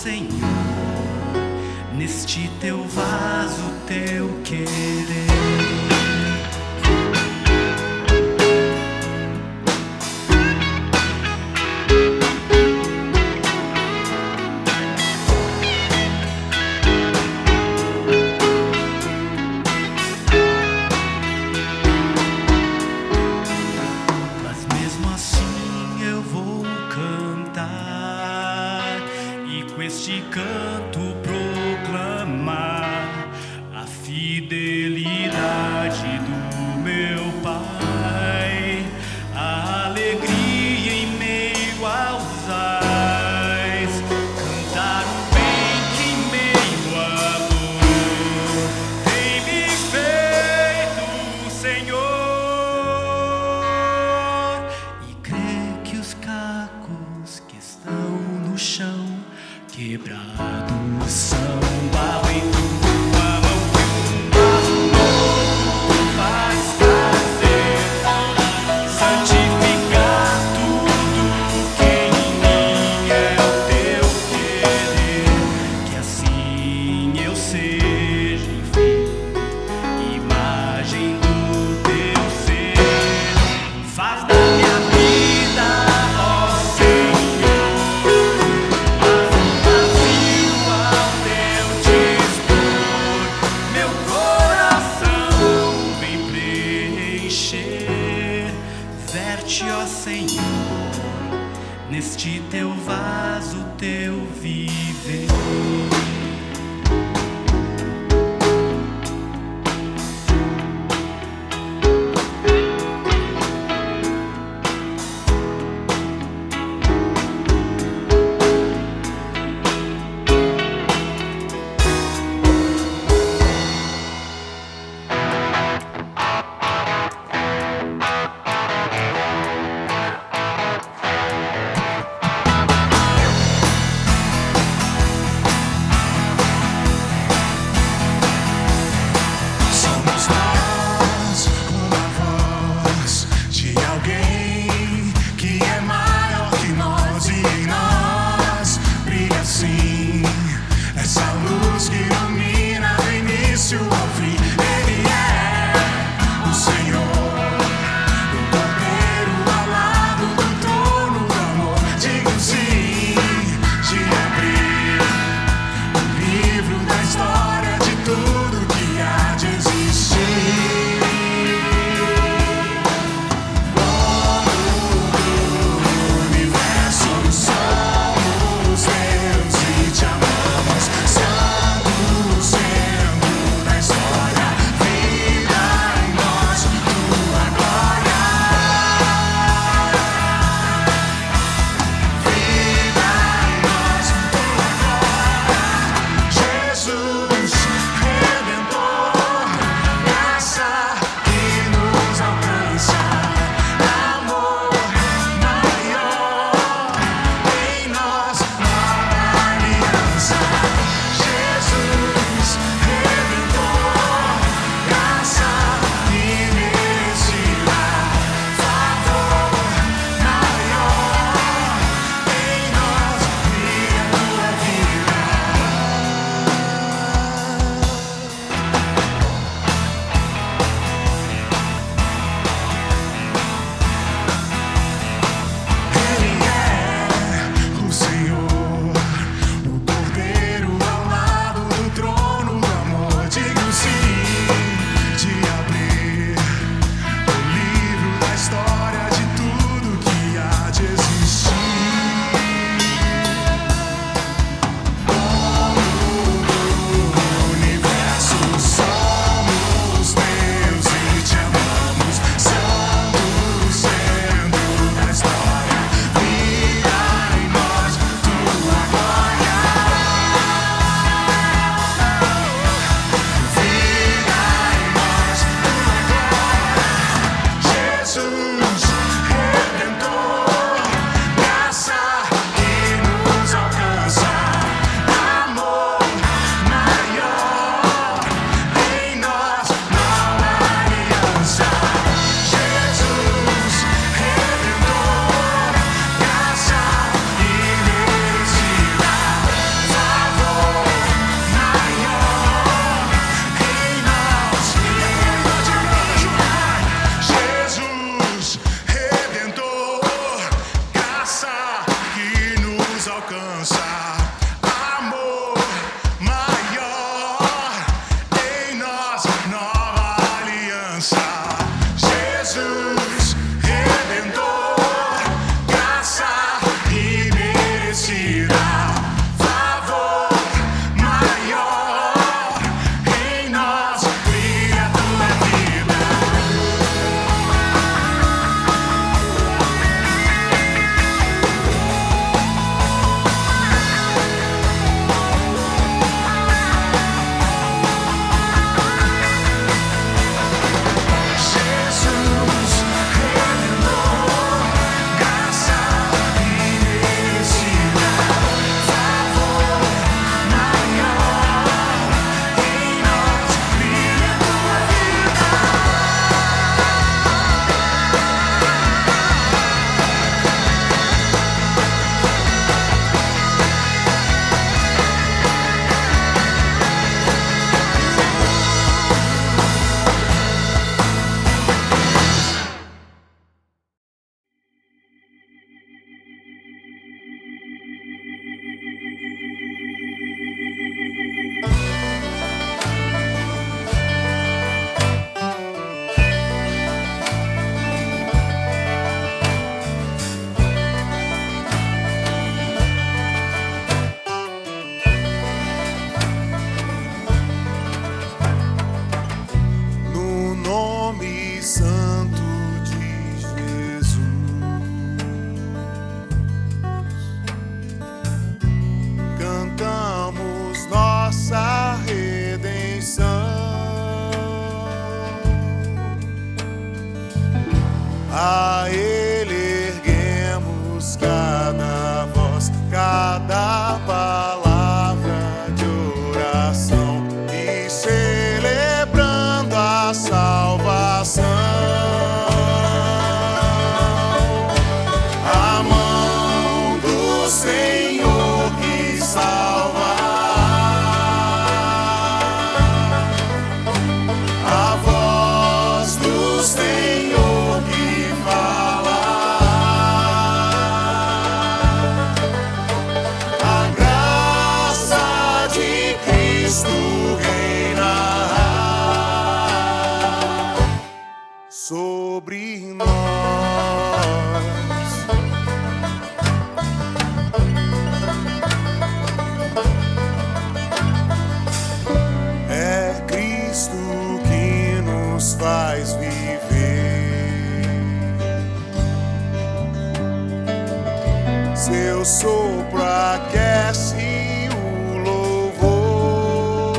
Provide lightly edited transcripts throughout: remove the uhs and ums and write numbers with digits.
Senhor, neste teu vaso, teu querer. Este canto proclamar a fidelidade do meu Pai, a alegria em meio aos ais, cantar o bem que em meio à dor tem me feito o Senhor, e crer que os cacos que estão no chão quebrados são barro em tua mão, que um barro novo faz fazer santificar tudo que em mim é o teu querer, que assim eu seja, enfim, imagem do teu ser. Faz da minha vida, ó Senhor, seu sopro aquece o louvor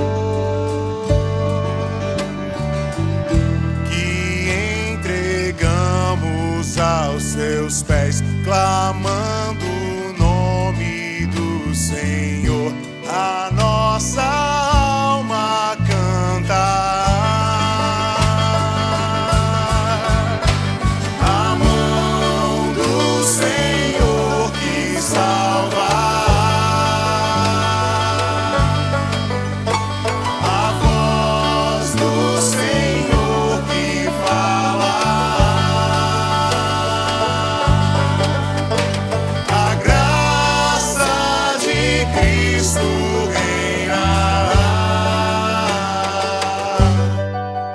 que entregamos aos seus pés, clamando o nome do Senhor. A nossa alma canta.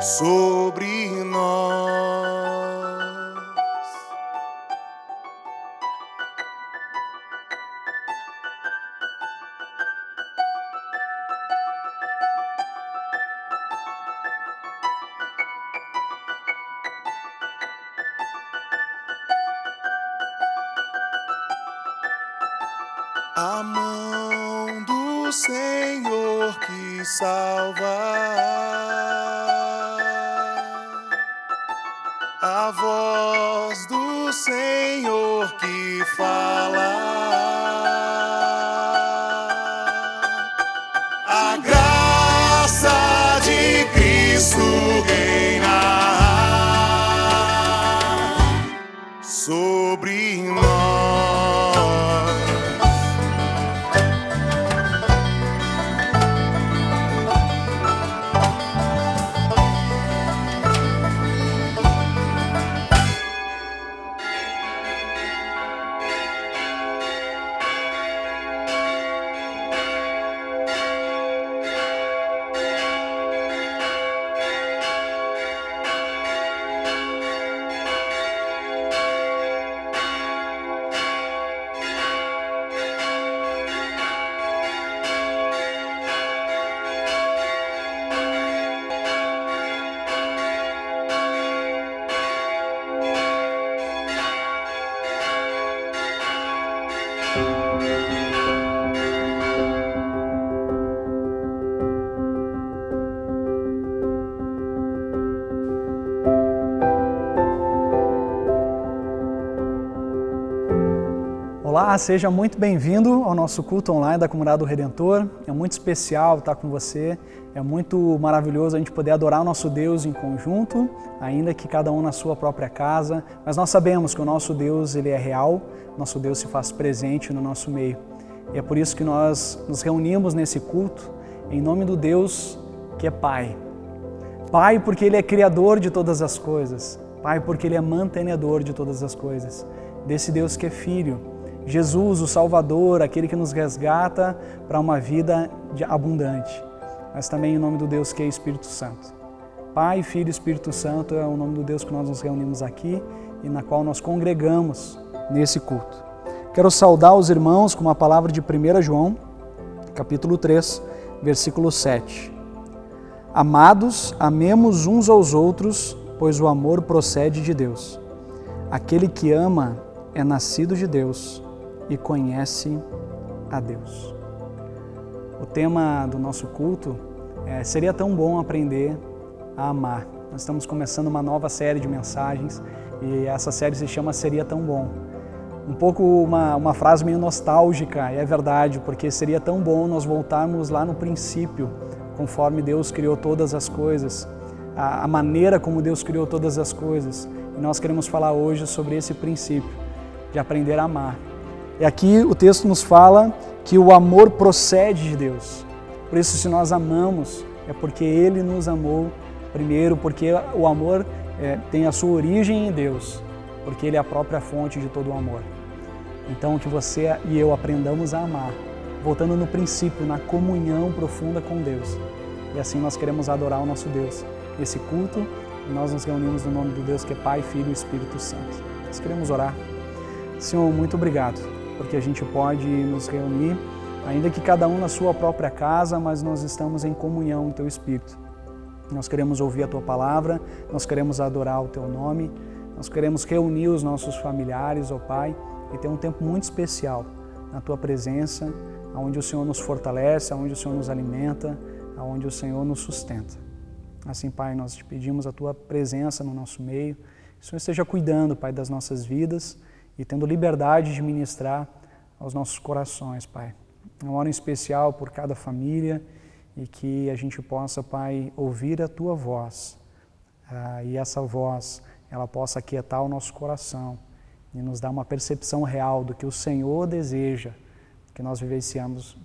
Sobre nós. A mão do Senhor que salva. A voz do Senhor que fala, a graça de Cristo reina sobre nós. Olá, seja muito bem-vindo ao nosso culto online da Comunidade do Redentor. É muito especial estar com você, é muito maravilhoso a gente poder adorar o nosso Deus em conjunto, ainda que cada um na sua própria casa, mas nós sabemos que o nosso Deus, ele é real, nosso Deus se faz presente no nosso meio. E é por isso que nós nos reunimos nesse culto em nome do Deus que é Pai. Pai porque Ele é Criador de todas as coisas, Pai porque Ele é mantenedor de todas as coisas, desse Deus que é Filho, Jesus, o Salvador, aquele que nos resgata para uma vida abundante, mas também em nome do Deus que é Espírito Santo. Pai, Filho e Espírito Santo é o nome do Deus que nós nos reunimos aqui e na qual nós congregamos nesse culto. Quero saudar os irmãos com uma palavra de 1 João, capítulo 3, versículo 7. Amados, amemos uns aos outros, pois o amor procede de Deus. Aquele que ama é nascido de Deus e conhece a Deus. O tema do nosso culto seria tão bom aprender a amar. Nós estamos começando uma nova série de mensagens e essa série se chama Seria Tão Bom. Um pouco uma frase meio nostálgica, é verdade, porque seria tão bom nós voltarmos lá no princípio, conforme Deus criou todas as coisas, a maneira como Deus criou todas as coisas. E nós queremos falar hoje sobre esse princípio, de aprender a amar. E aqui o texto nos fala que o amor procede de Deus. Por isso, se nós amamos, é porque Ele nos amou primeiro, porque o amor tem a sua origem em Deus, porque Ele é a própria fonte de todo o amor. Então, que você e eu aprendamos a amar, voltando no princípio, na comunhão profunda com Deus. E assim nós queremos adorar o nosso Deus. Esse culto, nós nos reunimos no nome do Deus que é Pai, Filho e Espírito Santo. Nós queremos orar. Senhor, muito obrigado, porque a gente pode nos reunir, ainda que cada um na sua própria casa, mas nós estamos em comunhão com o Teu Espírito. Nós queremos ouvir a Tua palavra, nós queremos adorar o Teu nome, nós queremos reunir os nossos familiares, ó Pai, e ter um tempo muito especial na Tua presença, onde o Senhor nos fortalece, onde o Senhor nos alimenta, onde o Senhor nos sustenta. Assim, Pai, nós te pedimos a Tua presença no nosso meio, que o Senhor esteja cuidando, Pai, das nossas vidas e tendo liberdade de ministrar aos nossos corações, Pai. Uma hora em especial por cada família e que a gente possa, Pai, ouvir a Tua voz e essa voz, ela possa aquietar o nosso coração e nos dar uma percepção real do que o Senhor deseja que nós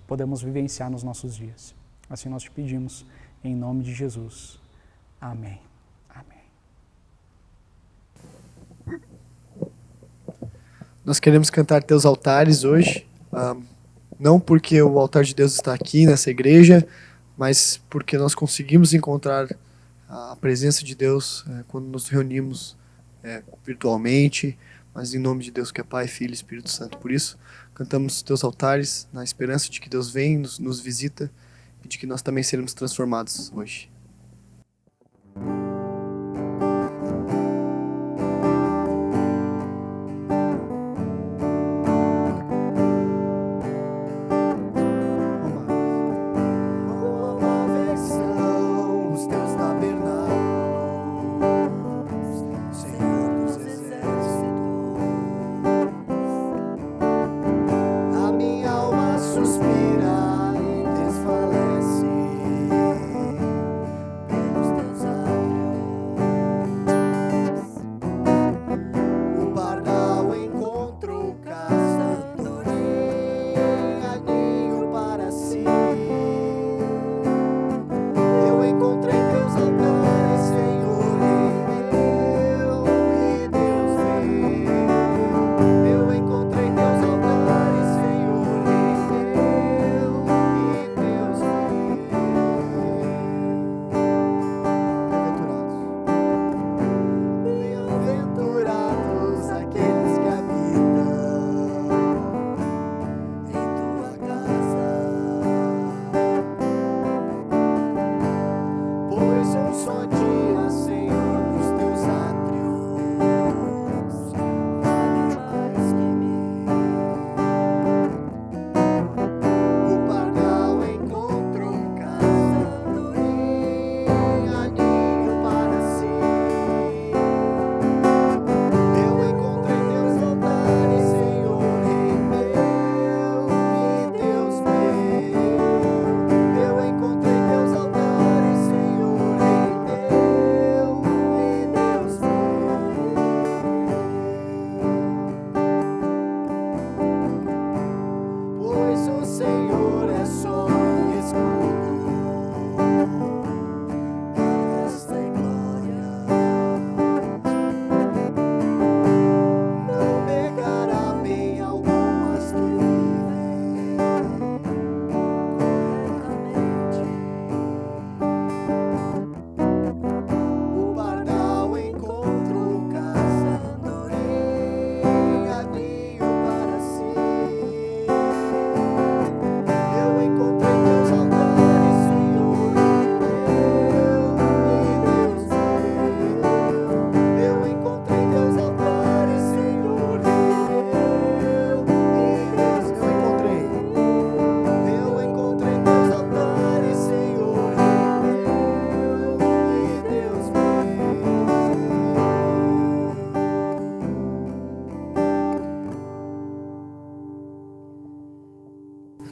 podemos vivenciar nos nossos dias. Assim nós te pedimos, em nome de Jesus. Amém. Amém. Nós queremos cantar Teus Altares hoje, não porque o altar de Deus está aqui nessa igreja, mas porque nós conseguimos encontrar a presença de Deus quando nos reunimos virtualmente, mas em nome de Deus que é Pai, Filho e Espírito Santo. Por isso, cantamos Teus Altares na esperança de que Deus vem, nos visita e de que nós também seremos transformados hoje.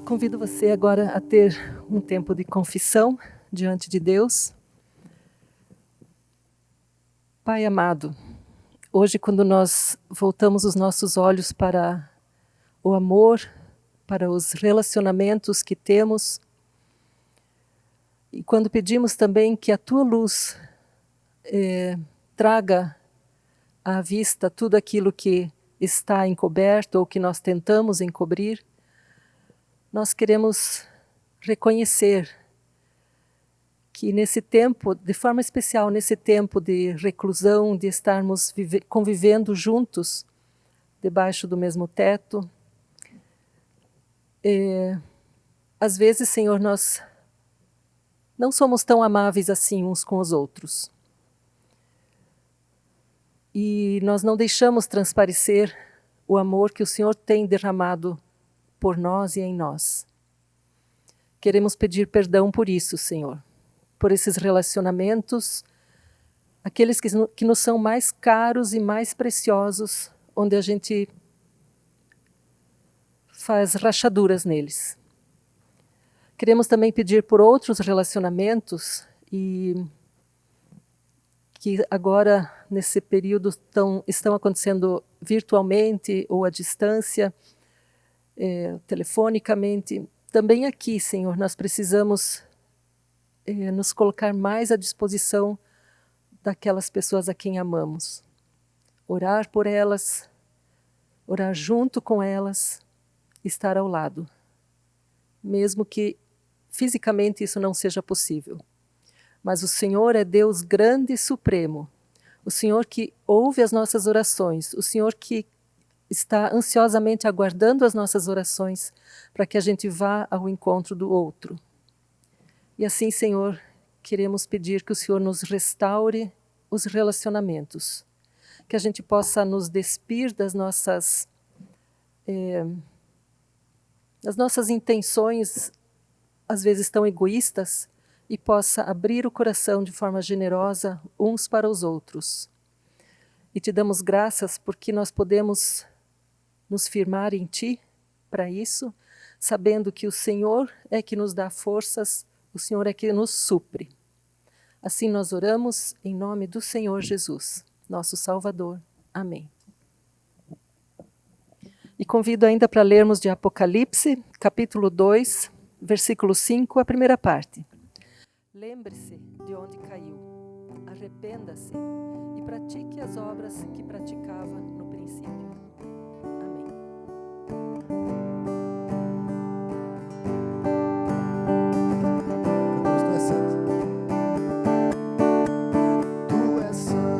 Convido você agora a ter um tempo de confissão diante de Deus. Pai amado, hoje quando nós voltamos os nossos olhos para o amor, para os relacionamentos que temos, e quando pedimos também que a Tua luz traga à vista tudo aquilo que está encoberto ou que nós tentamos encobrir, nós queremos reconhecer que nesse tempo, de forma especial, nesse tempo de reclusão, de estarmos convivendo juntos, debaixo do mesmo teto, às vezes, Senhor, nós não somos tão amáveis assim uns com os outros. E nós não deixamos transparecer o amor que o Senhor tem derramado por nós e em nós. Queremos pedir perdão por isso, Senhor, por esses relacionamentos, aqueles que nos são mais caros e mais preciosos, onde a gente faz rachaduras neles. Queremos também pedir por outros relacionamentos e que agora, nesse período, estão acontecendo virtualmente ou à distância, telefonicamente. Também aqui, Senhor, nós precisamos nos colocar mais à disposição daquelas pessoas a quem amamos. Orar por elas, orar junto com elas, estar ao lado. Mesmo que fisicamente isso não seja possível. Mas o Senhor é Deus grande e supremo. O Senhor que ouve as nossas orações. O Senhor que está ansiosamente aguardando as nossas orações para que a gente vá ao encontro do outro. E assim, Senhor, queremos pedir que o Senhor nos restaure os relacionamentos. Que a gente possa nos despir das nossas intenções, às vezes tão egoístas, e possa abrir o coração de forma generosa uns para os outros. E te damos graças porque nós podemos nos firmar em Ti para isso, sabendo que o Senhor é que nos dá forças, o Senhor é que nos supre. Assim nós oramos em nome do Senhor Jesus, nosso Salvador. Amém. E convido ainda para lermos de Apocalipse, capítulo 2, versículo 5, a primeira parte. Lembre-se de onde caiu, arrependa-se e pratique as obras que praticava no princípio. Amém. Deus, tu és santo. Tu és santo,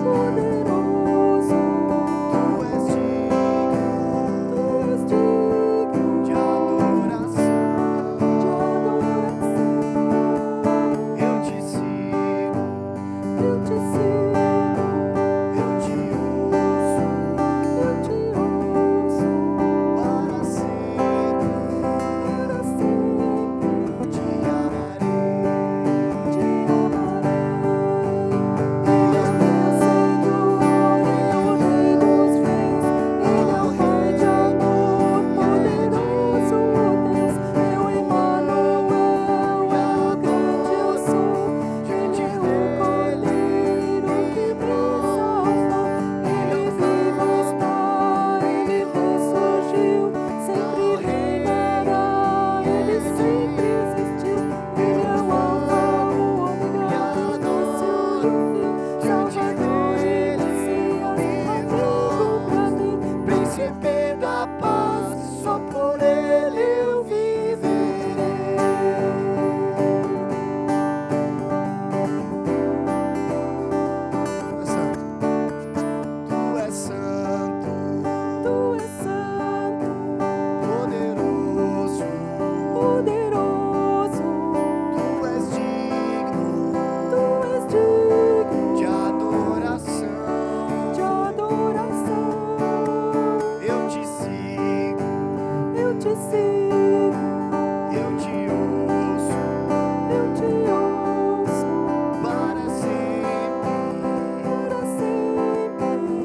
poderoso, tu és digno de adoração. Eu te sigo, eu te ouço, para sempre te amarei. Ele é o meu Senhor, Ele é o Rei dos Reis, Ele é o Rei de amor, poderoso Deus, meu Emmanuel, é o grande eu sou. Ele é o Cordeiro que me salvou, Ele vivo está, Ele ressurgiu, sempre reinará, Ele sempre existiu. Ele é o Alfa, o Ômega, o início e o fim, Salvador e Messias, amigo pra mim, Príncipe da paz, só por Ele eu viverei. Tu és santo, tu és santo, poderoso, tu és digno de adoração. Eu te sigo, eu te ouço, para sempre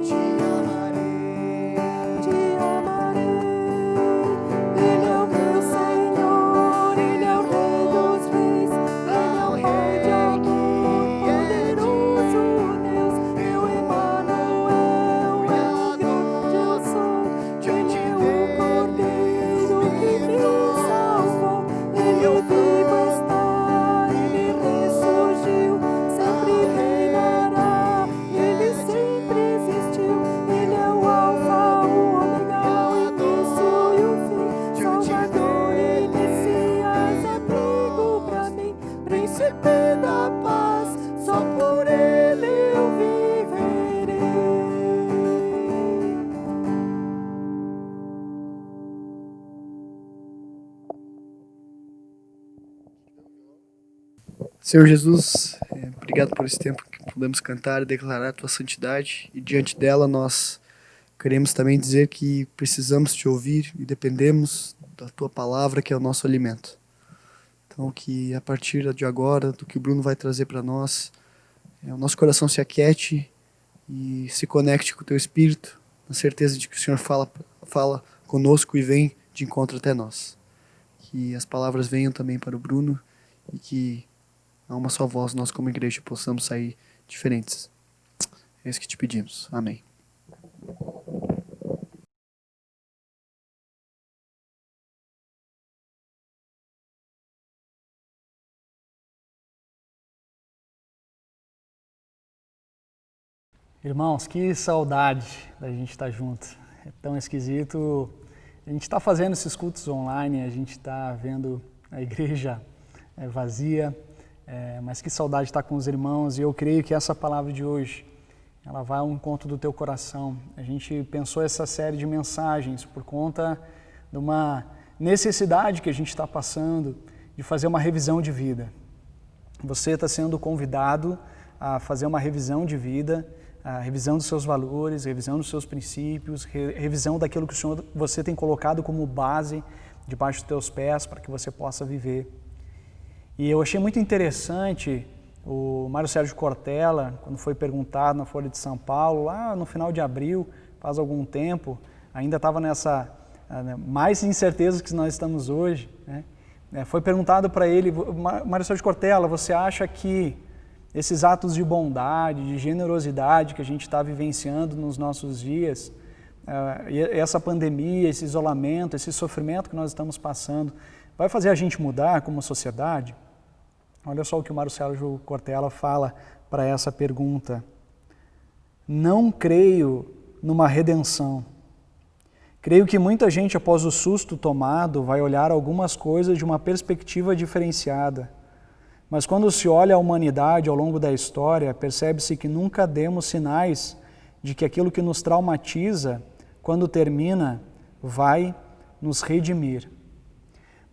te amarei. Ele é o meu Senhor, Ele é o Rei dos Reis, Ele é o Rei de amor, poderoso Deus, meu Emmanuel, é o grande eu sou. Ele é o Cordeiro que me salvou, Ele vivo está, Ele ressurgiu, sempre reinará, Ele sempre existiu. Ele é o Alfa, o Ômega, o início e o fim, Salvador e Messias, amigo pra mim, Príncipe da paz, só por Ele eu viverei. Senhor Jesus, obrigado por esse tempo podemos cantar e declarar a Tua santidade, e diante dela nós queremos também dizer que precisamos Te ouvir e dependemos da Tua palavra, que é o nosso alimento. Então, que a partir de agora, do que o Bruno vai trazer para nós, o nosso coração se aquiete e se conecte com o Teu Espírito, na certeza de que o Senhor fala conosco e vem de encontro até nós. Que as palavras venham também para o Bruno e que a uma só voz nós como igreja possamos sair diferentes. É isso que te pedimos. Amém. Irmãos, que saudade da gente estar junto. É tão esquisito. A gente está fazendo esses cultos online, a gente está vendo a igreja vazia, mas que saudade de estar com os irmãos. E eu creio que essa palavra de hoje, ela vai ao encontro do teu coração. A gente pensou essa série de mensagens por conta de uma necessidade que a gente está passando de fazer uma revisão de vida. Você está sendo convidado a fazer uma revisão de vida, a revisão dos seus valores, revisão dos seus princípios, revisão daquilo que você tem colocado como base debaixo dos teus pés para que você possa viver. E eu achei muito interessante o Mário Sérgio Cortella, quando foi perguntado na Folha de São Paulo, lá no final de abril, faz algum tempo, ainda estava nessa mais incerteza que nós estamos hoje, né? Foi perguntado para ele, Mário Sérgio Cortella, você acha que esses atos de bondade, de generosidade que a gente está vivenciando nos nossos dias, essa pandemia, esse isolamento, esse sofrimento que nós estamos passando, vai fazer a gente mudar como sociedade? Olha só o que o Mário Sérgio Cortella fala para essa pergunta. Não creio numa redenção. Creio que muita gente, após o susto tomado, vai olhar algumas coisas de uma perspectiva diferenciada. Mas quando se olha a humanidade ao longo da história, percebe-se que nunca demos sinais de que aquilo que nos traumatiza, quando termina, vai nos redimir.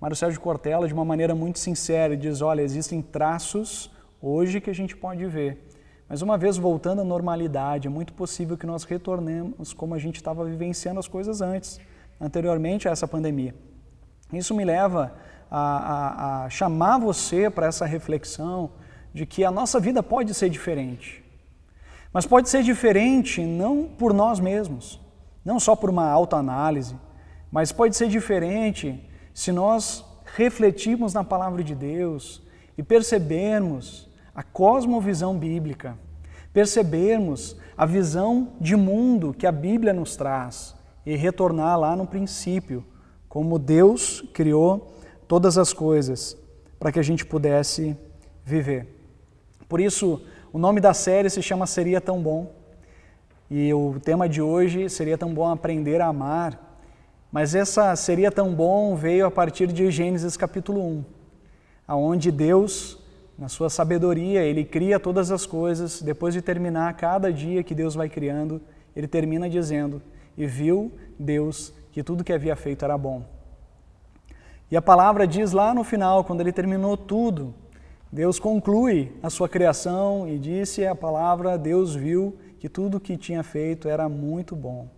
Mário Sérgio Cortella, de uma maneira muito sincera, diz, olha, existem traços hoje que a gente pode ver, mas uma vez voltando à normalidade, é muito possível que nós retornemos como a gente estava vivenciando as coisas anteriormente a essa pandemia. Isso me leva a chamar você para essa reflexão de que a nossa vida pode ser diferente. Mas pode ser diferente não por nós mesmos, não só por uma autoanálise, mas pode ser diferente se nós refletirmos na palavra de Deus e percebermos a cosmovisão bíblica, percebermos a visão de mundo que a Bíblia nos traz e retornar lá no princípio, como Deus criou todas as coisas para que a gente pudesse viver. Por isso, o nome da série se chama Seria Tão Bom. E o tema de hoje seria tão bom aprender a amar. Mas essa seria tão bom veio a partir de Gênesis capítulo 1, onde Deus, na sua sabedoria, Ele cria todas as coisas. Depois de terminar cada dia que Deus vai criando, Ele termina dizendo, e viu Deus que tudo que havia feito era bom. E a palavra diz lá no final, quando ele terminou tudo, Deus conclui a sua criação e disse a palavra, Deus viu que tudo que tinha feito era muito bom.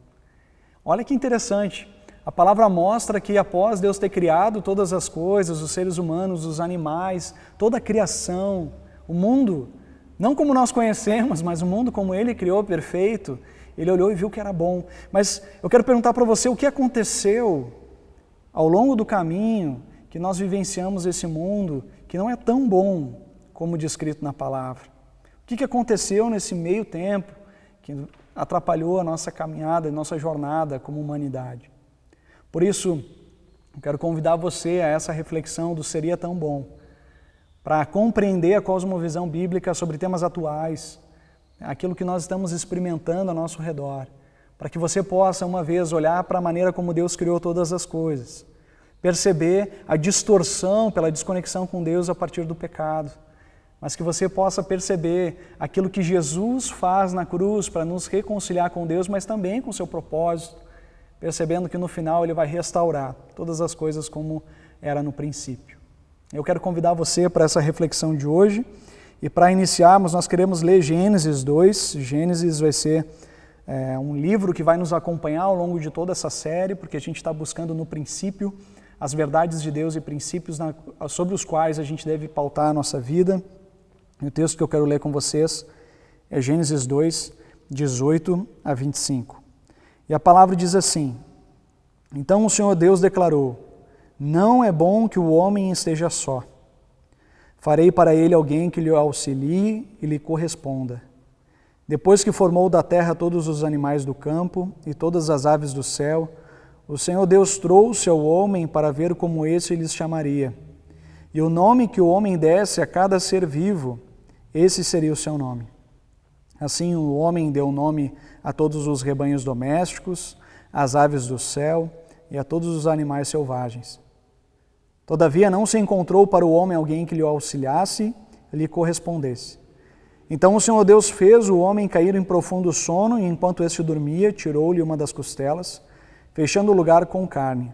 Olha que interessante, a palavra mostra que após Deus ter criado todas as coisas, os seres humanos, os animais, toda a criação, o mundo, não como nós conhecemos, mas o mundo como Ele criou perfeito, Ele olhou e viu que era bom. Mas eu quero perguntar para você, o que aconteceu ao longo do caminho que nós vivenciamos esse mundo que não é tão bom como descrito na palavra? O que aconteceu nesse meio tempo que atrapalhou a nossa caminhada, a nossa jornada como humanidade? Por isso, eu quero convidar você a essa reflexão do Seria Tão Bom, para compreender a cosmovisão bíblica sobre temas atuais, aquilo que nós estamos experimentando ao nosso redor, para que você possa, uma vez, olhar para a maneira como Deus criou todas as coisas, perceber a distorção pela desconexão com Deus a partir do pecado, mas que você possa perceber aquilo que Jesus faz na cruz para nos reconciliar com Deus, mas também com o seu propósito, percebendo que no final Ele vai restaurar todas as coisas como era no princípio. Eu quero convidar você para essa reflexão de hoje E para iniciarmos, nós queremos ler Gênesis 2. Gênesis vai ser um livro que vai nos acompanhar ao longo de toda essa série, porque a gente está buscando no princípio as verdades de Deus e princípios sobre os quais a gente deve pautar a nossa vida. E o texto que eu quero ler com vocês é Gênesis 2, 18 a 25. E a palavra diz assim: Então o Senhor Deus declarou: Não é bom que o homem esteja só. Farei para ele alguém que lhe auxilie e lhe corresponda. Depois que formou da terra todos os animais do campo e todas as aves do céu, o Senhor Deus trouxe ao homem para ver como esse lhes chamaria. E o nome que o homem desse a cada ser vivo, esse seria o seu nome. Assim o homem deu nome a todos os rebanhos domésticos, às aves do céu e a todos os animais selvagens. Todavia não se encontrou para o homem alguém que lhe auxiliasse e lhe correspondesse. Então o Senhor Deus fez o homem cair em profundo sono, e enquanto este dormia, tirou-lhe uma das costelas, fechando o lugar com carne.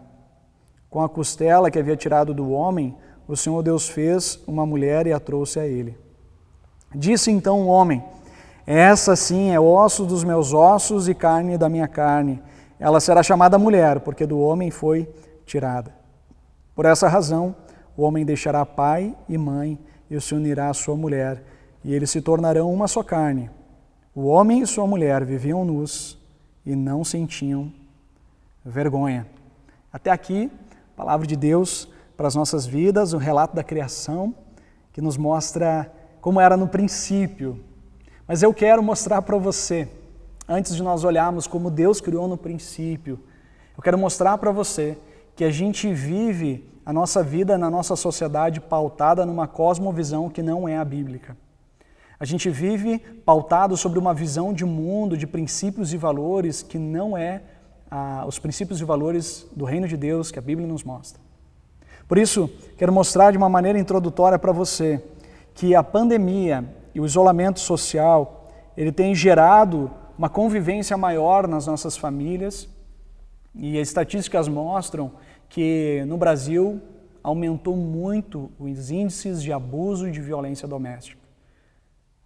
Com a costela que havia tirado do homem, o Senhor Deus fez uma mulher e a trouxe a ele. Disse então o homem: Essa sim é osso dos meus ossos e carne da minha carne. Ela será chamada mulher, porque do homem foi tirada. Por essa razão, o homem deixará pai e mãe e se unirá à sua mulher, e eles se tornarão uma só carne. O homem e sua mulher viviam nus e não sentiam vergonha. Até aqui, a palavra de Deus para as nossas vidas, o relato da criação, que nos mostra como era no princípio. Mas eu quero mostrar para você, antes de nós olharmos como Deus criou no princípio, eu quero mostrar para você que a gente vive a nossa vida na nossa sociedade pautada numa cosmovisão que não é a bíblica. A gente vive pautado sobre uma visão de mundo, de princípios e valores que não é os princípios e valores do reino de Deus que a Bíblia nos mostra. Por isso, quero mostrar de uma maneira introdutória para você que a pandemia e o isolamento social, ele tem gerado uma convivência maior nas nossas famílias, e as estatísticas mostram que no Brasil aumentou muito os índices de abuso e de violência doméstica.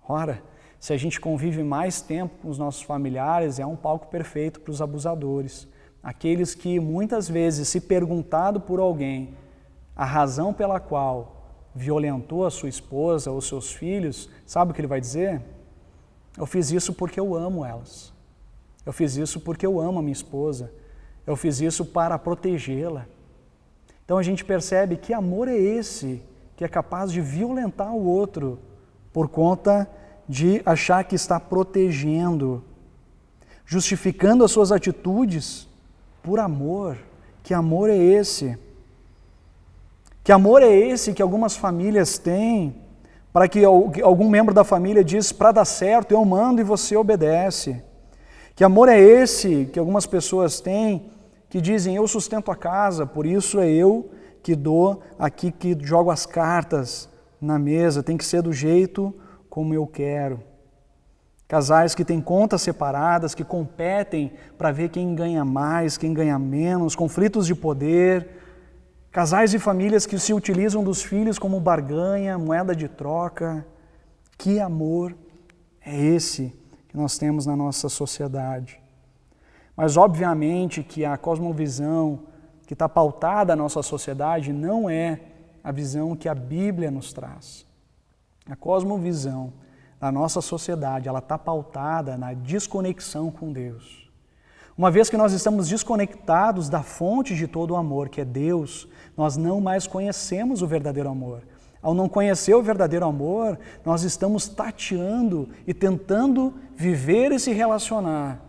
Ora, se a gente convive mais tempo com os nossos familiares, é um palco perfeito para os abusadores. Aqueles que muitas vezes, se perguntado por alguém a razão pela qual violentou a sua esposa ou seus filhos, sabe o que ele vai dizer? Eu fiz isso porque eu amo elas. Eu fiz isso porque eu amo a minha esposa. Eu fiz isso para protegê-la. Então a gente percebe que amor é esse que é capaz de violentar o outro por conta de achar que está protegendo, justificando as suas atitudes por amor. Que amor é esse? Que amor é esse que algumas famílias têm para que algum membro da família diz: para dar certo eu mando e você obedece? Que amor é esse que algumas pessoas têm que dizem: eu sustento a casa, por isso é eu que dou aqui, que jogo as cartas na mesa, tem que ser do jeito como eu quero. Casais que têm contas separadas, que competem para ver quem ganha mais, quem ganha menos, conflitos de poder. Casais e famílias que se utilizam dos filhos como barganha, moeda de troca. Que amor é esse que nós temos na nossa sociedade? Mas obviamente que a cosmovisão que está pautada na nossa sociedade não é a visão que a Bíblia nos traz. A cosmovisão da nossa sociedade, ela está pautada na desconexão com Deus. Uma vez que nós estamos desconectados da fonte de todo o amor, que é Deus, nós não mais conhecemos o verdadeiro amor. Ao não conhecer o verdadeiro amor, nós estamos tateando e tentando viver e se relacionar,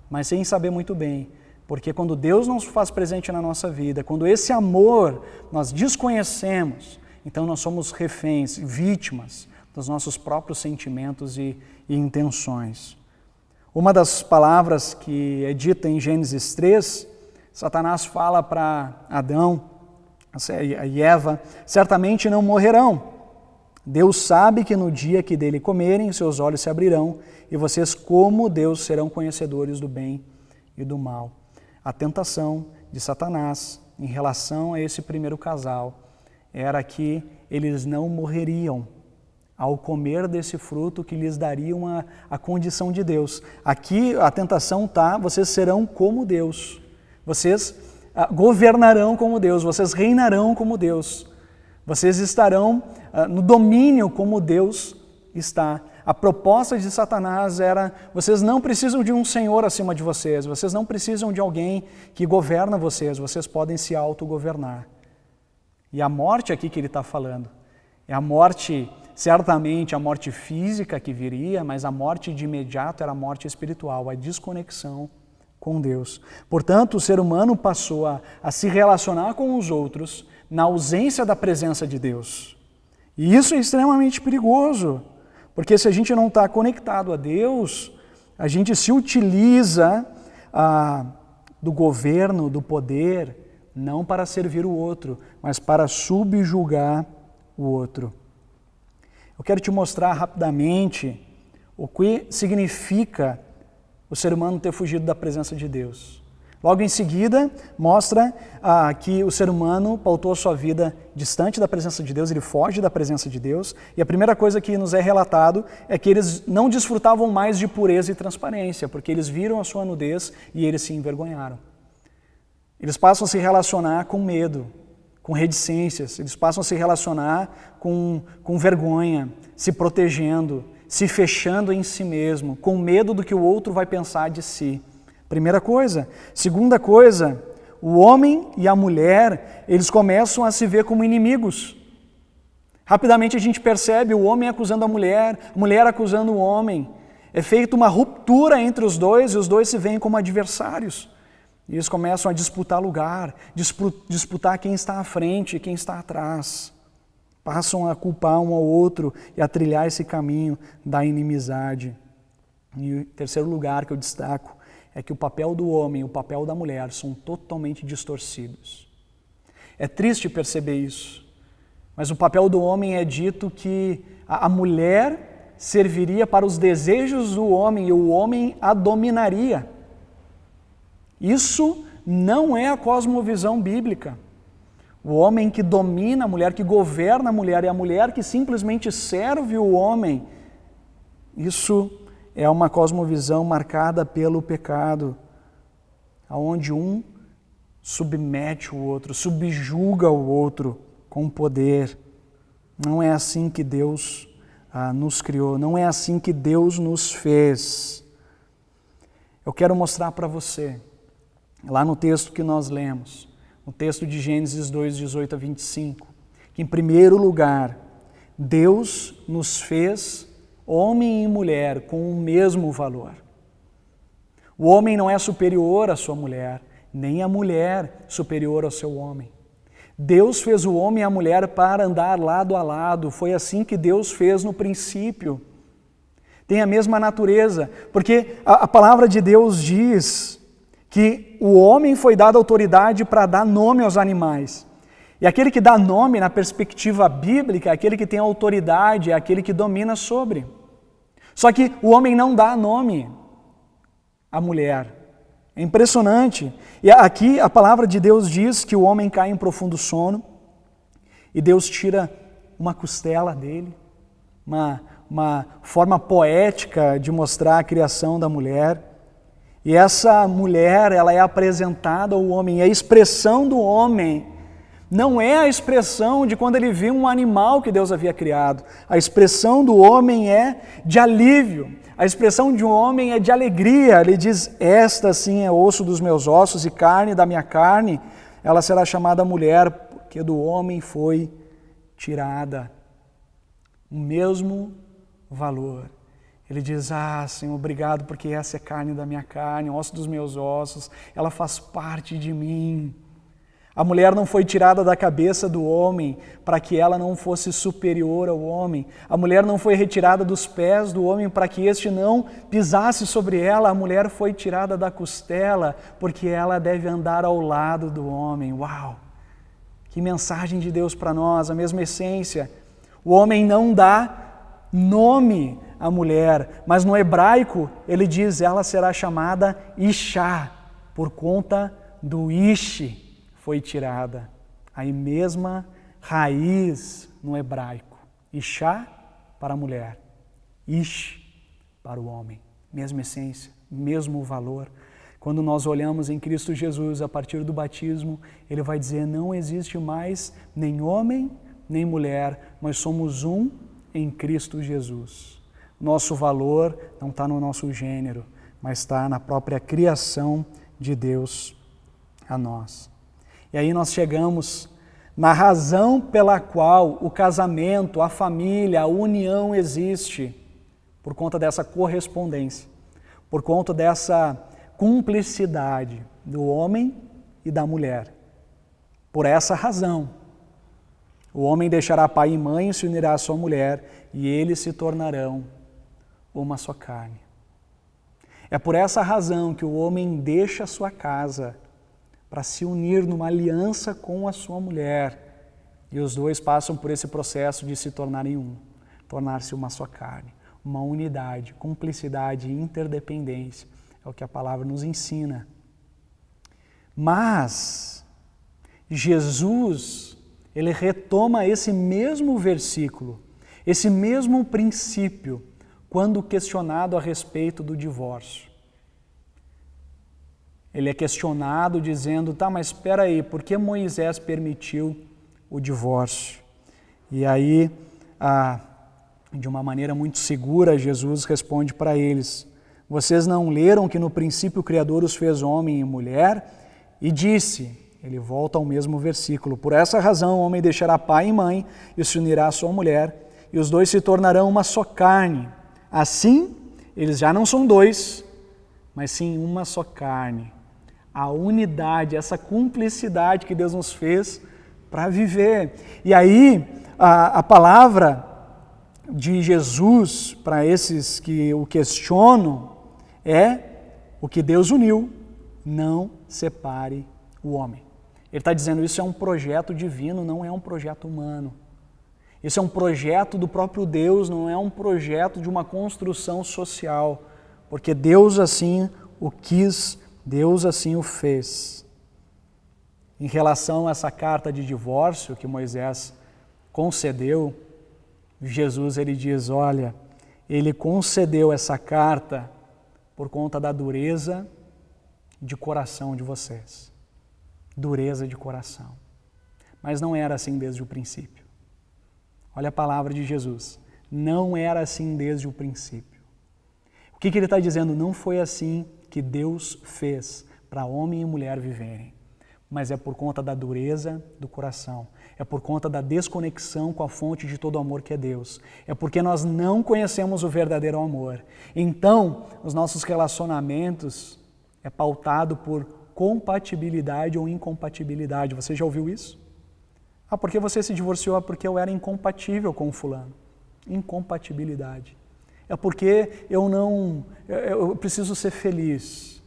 mas sem saber muito bem. Porque quando Deus não se faz presente na nossa vida, quando esse amor nós desconhecemos, então nós somos reféns, vítimas dos nossos próprios sentimentos e intenções. Uma das palavras que é dita em Gênesis 3, Satanás fala para Adão e Eva: certamente não morrerão. Deus sabe que no dia que dele comerem, seus olhos se abrirão e vocês, como Deus, serão conhecedores do bem e do mal. A tentação de Satanás em relação a esse primeiro casal era que eles não morreriam ao comer desse fruto que lhes daria a condição de Deus. Aqui a tentação está, vocês serão como Deus, vocês governarão como Deus, vocês reinarão como Deus, vocês estarão no domínio como Deus está. A proposta de Satanás era, vocês não precisam de um senhor acima de vocês, vocês não precisam de alguém que governa vocês, vocês podem se autogovernar. E a morte aqui que ele está falando, é a morte, certamente a morte física que viria, mas a morte de imediato era a morte espiritual, a desconexão com Deus. Portanto, o ser humano passou a se relacionar com os outros na ausência da presença de Deus. E isso é extremamente perigoso, porque se a gente não está conectado a Deus, a gente se utiliza do governo, do poder, não para servir o outro, mas para subjugar o outro. Eu quero te mostrar rapidamente o que significa o ser humano ter fugido da presença de Deus. Logo em seguida, mostra que o ser humano pautou a sua vida distante da presença de Deus, ele foge da presença de Deus, e a primeira coisa que nos é relatado é que eles não desfrutavam mais de pureza e transparência, porque eles viram a sua nudez e eles se envergonharam. Eles passam a se relacionar com medo, com reticências, eles passam a se relacionar com vergonha, se protegendo, se fechando em si mesmo, com medo do que o outro vai pensar de si. Primeira coisa. Segunda coisa, o homem e a mulher, eles começam a se ver como inimigos. Rapidamente a gente percebe o homem acusando a mulher acusando o homem. É feita uma ruptura entre os dois e os dois se veem como adversários. E eles começam a disputar lugar, disputar quem está à frente e quem está atrás. Passam a culpar um ao outro e a trilhar esse caminho da inimizade. E o terceiro lugar que eu destaco é que o papel do homem e o papel da mulher são totalmente distorcidos. É triste perceber isso, mas o papel do homem é dito que a mulher serviria para os desejos do homem e o homem a dominaria. Isso não é a cosmovisão bíblica. O homem que domina a mulher, que governa a mulher, e a mulher que simplesmente serve o homem, isso é uma cosmovisão marcada pelo pecado, onde um submete o outro, subjuga o outro com poder. Não é assim que Deus nos criou, não é assim que Deus nos fez. Eu quero mostrar para você, lá no texto que nós lemos, no texto de Gênesis 2, 18 a 25, que em primeiro lugar, Deus nos fez homem e mulher com o mesmo valor. O homem não é superior à sua mulher, nem a mulher superior ao seu homem. Deus fez o homem e a mulher para andar lado a lado, foi assim que Deus fez no princípio. Tem a mesma natureza, porque a palavra de Deus diz que o homem foi dado autoridade para dar nome aos animais. E aquele que dá nome na perspectiva bíblica, aquele que tem autoridade, é aquele que domina sobre. Só que o homem não dá nome à mulher. É impressionante. E aqui a palavra de Deus diz que o homem cai em profundo sono e Deus tira uma costela dele, uma forma poética de mostrar a criação da mulher. E essa mulher, ela é apresentada ao homem, e a expressão do homem não é a expressão de quando ele viu um animal que Deus havia criado. A expressão do homem é de alívio. A expressão de um homem é de alegria. Ele diz, esta sim é osso dos meus ossos e carne da minha carne. Ela será chamada mulher, porque do homem foi tirada. O mesmo valor. Ele diz, Senhor, obrigado porque essa é carne da minha carne, osso dos meus ossos. Ela faz parte de mim. A mulher não foi tirada da cabeça do homem para que ela não fosse superior ao homem. A mulher não foi retirada dos pés do homem para que este não pisasse sobre ela. A mulher foi tirada da costela porque ela deve andar ao lado do homem. Uau! Que mensagem de Deus para nós, a mesma essência. O homem não dá nome à mulher, mas no hebraico ele diz, ela será chamada Ishá, por conta do Ishi. Foi tirada, a mesma raiz no hebraico. Ishá para a mulher, ish para o homem. Mesma essência, mesmo valor. Quando nós olhamos em Cristo Jesus, a partir do batismo, ele vai dizer, não existe mais nem homem, nem mulher, mas somos um em Cristo Jesus. Nosso valor não está no nosso gênero, mas está na própria criação de Deus a nós. E aí nós chegamos na razão pela qual o casamento, a família, a união existe, por conta dessa correspondência, por conta dessa cumplicidade do homem e da mulher. Por essa razão, o homem deixará pai e mãe e se unirá à sua mulher, e eles se tornarão uma só carne. É por essa razão que o homem deixa a sua casa para se unir numa aliança com a sua mulher, e os dois passam por esse processo de se tornarem um, tornar-se uma só carne, uma unidade, cumplicidade e interdependência. É o que a palavra nos ensina. Mas Jesus, ele retoma esse mesmo versículo, esse mesmo princípio, quando questionado a respeito do divórcio. Ele é questionado dizendo, tá, mas espera aí, por que Moisés permitiu o divórcio? E aí, de uma maneira muito segura, Jesus responde para eles, vocês não leram que no princípio o Criador os fez homem e mulher? E disse, ele volta ao mesmo versículo, por essa razão o homem deixará pai e mãe e se unirá à sua mulher, e os dois se tornarão uma só carne. Assim, eles já não são dois, mas sim uma só carne. A unidade, essa cumplicidade que Deus nos fez para viver. E aí, a palavra de Jesus para esses que o questionam é o que Deus uniu, não separe o homem. Ele está dizendo isso é um projeto divino, não é um projeto humano. Isso é um projeto do próprio Deus, não é um projeto de uma construção social, porque Deus assim o quis, Deus assim o fez. Em relação a essa carta de divórcio que Moisés concedeu, Jesus ele diz, olha, ele concedeu essa carta por conta da dureza de coração de vocês. Dureza de coração. Mas não era assim desde o princípio. Olha a palavra de Jesus. Não era assim desde o princípio. O que ele está dizendo? Não foi assim que Deus fez para homem e mulher viverem. Mas é por conta da dureza do coração. É por conta da desconexão com a fonte de todo amor que é Deus. É porque nós não conhecemos o verdadeiro amor. Então, os nossos relacionamentos é pautado por compatibilidade ou incompatibilidade. Você já ouviu isso? Ah, porque você se divorciou? É porque eu era incompatível com o fulano. Incompatibilidade. É porque eu preciso ser feliz.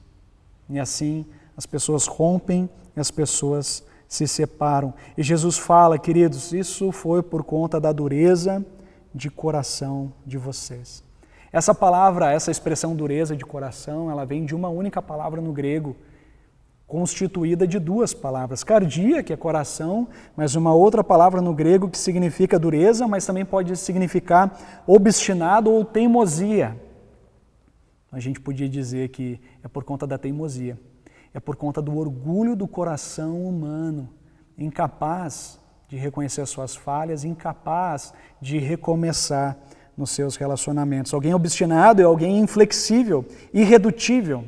E assim as pessoas rompem e as pessoas se separam. E Jesus fala, queridos, isso foi por conta da dureza de coração de vocês. Essa palavra, essa expressão dureza de coração, ela vem de uma única palavra no grego, constituída de duas palavras. Cardia, que é coração, mas uma outra palavra no grego que significa dureza, mas também pode significar obstinado ou teimosia. A gente podia dizer que é por conta da teimosia. É por conta do orgulho do coração humano, incapaz de reconhecer as suas falhas, incapaz de recomeçar nos seus relacionamentos. Alguém obstinado é alguém inflexível, irredutível,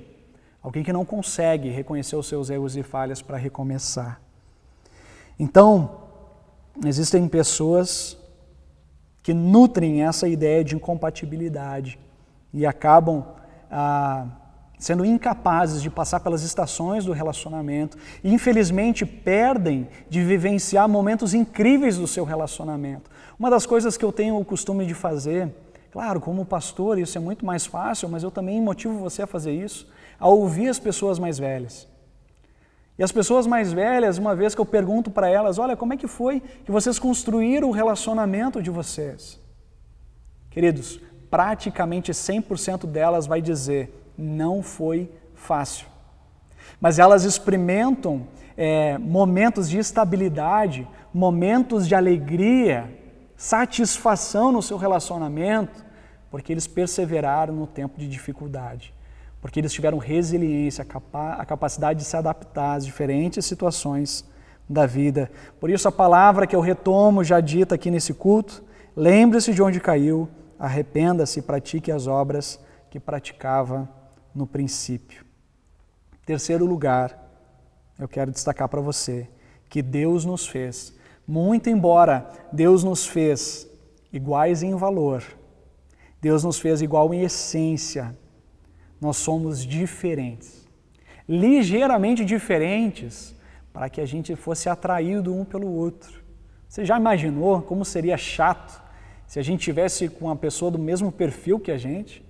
alguém que não consegue reconhecer os seus erros e falhas para recomeçar. Então, existem pessoas que nutrem essa ideia de incompatibilidade e acabam sendo incapazes de passar pelas estações do relacionamento e, infelizmente, perdem de vivenciar momentos incríveis do seu relacionamento. Uma das coisas que eu tenho o costume de fazer, claro, como pastor, isso é muito mais fácil, mas eu também motivo você a fazer isso, a ouvir as pessoas mais velhas. E as pessoas mais velhas, uma vez que eu pergunto para elas, olha, como é que foi que vocês construíram o relacionamento de vocês? Queridos, praticamente 100% delas vai dizer, não foi fácil. Mas elas experimentam momentos de estabilidade, momentos de alegria, satisfação no seu relacionamento, porque eles perseveraram no tempo de dificuldade, porque eles tiveram resiliência, a capacidade de se adaptar às diferentes situações da vida. Por isso a palavra que eu retomo já dita aqui nesse culto, lembre-se de onde caiu, arrependa-se e pratique as obras que praticava no princípio. Terceiro lugar, eu quero destacar para você que Deus nos fez, muito embora Deus nos fez iguais em valor, Deus nos fez igual em essência, nós somos diferentes, ligeiramente diferentes, para que a gente fosse atraído um pelo outro. Você já imaginou como seria chato se a gente tivesse com uma pessoa do mesmo perfil que a gente,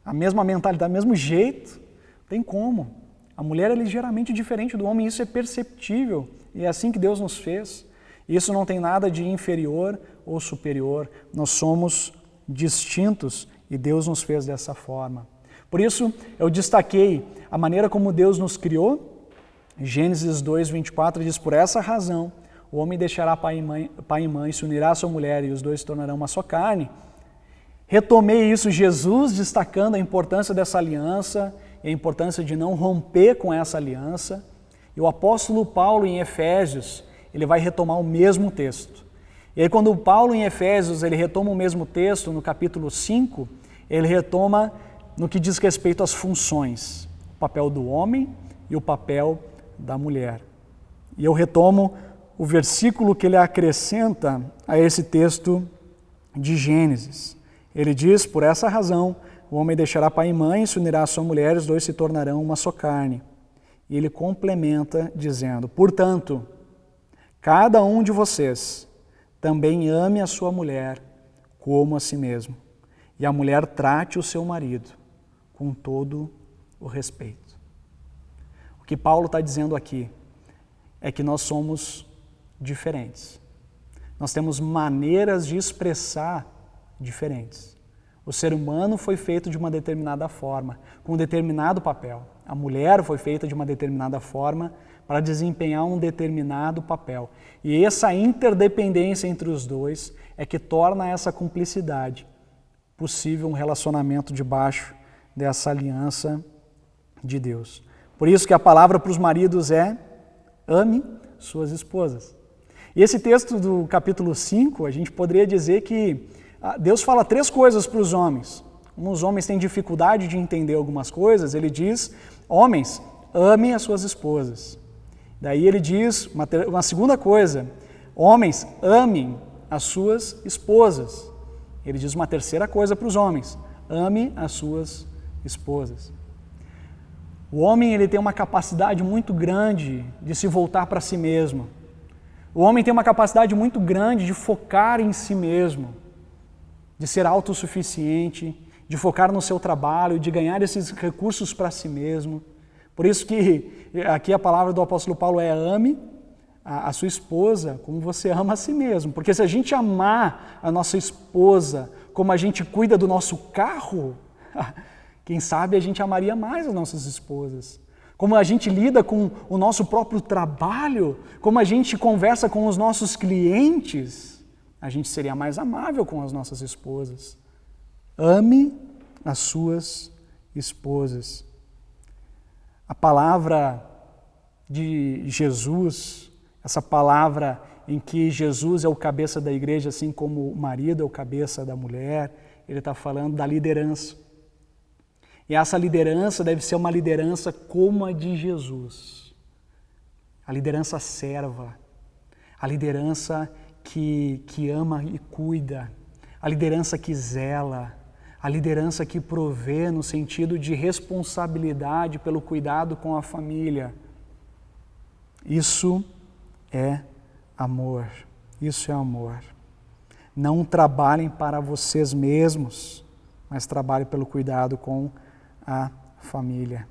a mesma mentalidade, do mesmo jeito? Tem como. A mulher é ligeiramente diferente do homem, isso é perceptível, e é assim que Deus nos fez. Isso não tem nada de inferior ou superior, nós somos distintos e Deus nos fez dessa forma. Por isso, eu destaquei a maneira como Deus nos criou. Gênesis 2:24 diz, por essa razão, o homem deixará pai e mãe, se unirá à sua mulher e os dois se tornarão uma só carne. Retomei isso, Jesus destacando a importância dessa aliança e a importância de não romper com essa aliança. E o apóstolo Paulo em Efésios, ele vai retomar o mesmo texto. E aí quando Paulo em Efésios, ele retoma o mesmo texto, no capítulo 5, ele retoma no que diz respeito às funções, o papel do homem e o papel da mulher. E eu retomo o versículo que ele acrescenta a esse texto de Gênesis. Ele diz, por essa razão, o homem deixará pai e mãe, se unirá à sua mulher, os dois se tornarão uma só carne. E ele complementa dizendo, portanto, cada um de vocês também ame a sua mulher como a si mesmo, e a mulher trate o seu marido com todo o respeito. O que Paulo está dizendo aqui é que nós somos diferentes. Nós temos maneiras de expressar diferentes. O ser humano foi feito de uma determinada forma, com um determinado papel. A mulher foi feita de uma determinada forma para desempenhar um determinado papel. E essa interdependência entre os dois é que torna essa cumplicidade possível, um relacionamento debaixo dessa aliança de Deus. Por isso que a palavra para os maridos é ame suas esposas. E esse texto do capítulo 5, a gente poderia dizer que Deus fala 3 coisas para os homens. Uns homens têm dificuldade de entender algumas coisas, ele diz, homens, amem as suas esposas. Daí ele diz uma segunda coisa, homens, amem as suas esposas. Ele diz uma terceira coisa para os homens, ame as suas esposas. O homem ele tem uma capacidade muito grande de se voltar para si mesmo. O homem tem uma capacidade muito grande de focar em si mesmo, de ser autossuficiente, de focar no seu trabalho, de ganhar esses recursos para si mesmo. Por isso que aqui a palavra do apóstolo Paulo é ame a sua esposa como você ama a si mesmo. Porque se a gente amar a nossa esposa como a gente cuida do nosso carro, quem sabe a gente amaria mais as nossas esposas. Como a gente lida com o nosso próprio trabalho, como a gente conversa com os nossos clientes, a gente seria mais amável com as nossas esposas. Ame as suas esposas. A palavra de Jesus, essa palavra em que Jesus é o cabeça da igreja, assim como o marido é o cabeça da mulher, ele está falando da liderança. E essa liderança deve ser uma liderança como a de Jesus. A liderança serva, a liderança que ama e cuida, a liderança que zela, a liderança que provê no sentido de responsabilidade pelo cuidado com a família. Isso é amor. Isso é amor. Não trabalhem para vocês mesmos, mas trabalhem pelo cuidado com a família.